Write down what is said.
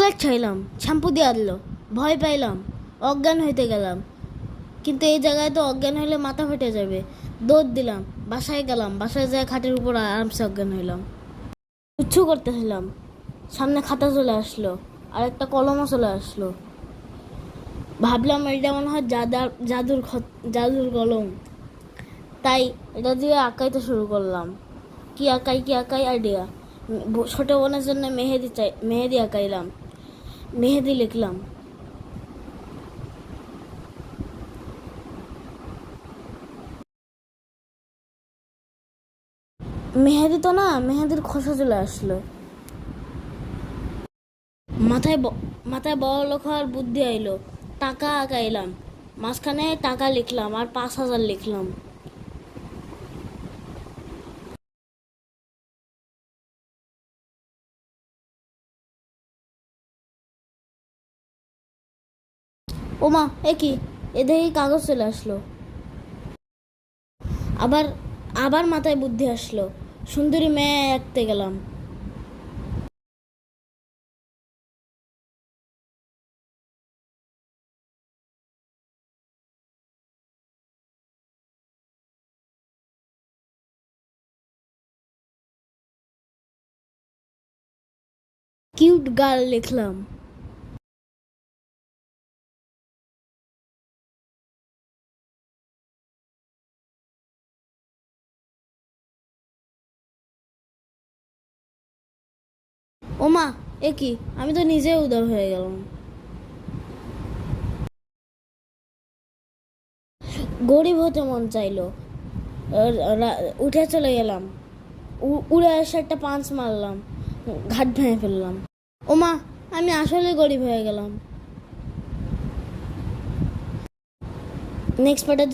Chocolate খাইলাম, shampoo দিয়ে দিল, ভয় পাইলাম, অজ্ঞান হইতে গেলাম। কিন্তু এই জায়গায় তো অজ্ঞান হইলে মাথা ফেটে যাবে। দৌড় দিলাম, বাসায় গেলাম, বাসায় যেয়ে খাটের উপর আরামসে অজ্ঞান হইলাম। উচ্ছু করতে হইলাম, সামনে খাতা চলে আসলো, আর একটা কলমও চলে আসলো। ভাবলাম এটা মনে হয় জাদুর কলম। তাই এটা দিয়ে আঁকাইতে শুরু করলাম। কি আঁকাই আইডিয়া। ছোট বোনের জন্য মেহেদি আঁকাইলাম, মেহেদি লিখলাম। মেহেদি তো না, মেহেদির খোসা চলে আসলো। মাথায় মাথায় বড় লোক হওয়ার বুদ্ধি আইলো। টাকা আঁকাইলাম, মাঝখানে টাকা লিখলাম আর 5,000 লিখলাম। ওমা, এ কি! এ দেখি কাগজ চলে আসলো। আবার আবার মাথায় বুদ্ধি আসলো, সুন্দরী মেয়ে আঁকতে গেলাম। কিউট গার্ল লিখলাম। ওমা, এ কি! আমি তো নিজে উদার হয়ে গেলাম। গরিব হতে মন চাইলো। উঠে চলে গেলাম, উড়ে এসে একটা পাঁচ মারলাম, ঘাট ভেঙে ফেললাম। ওমা, আমি আসলে গরিব হয়ে গেলাম। নেক্সট পার্টে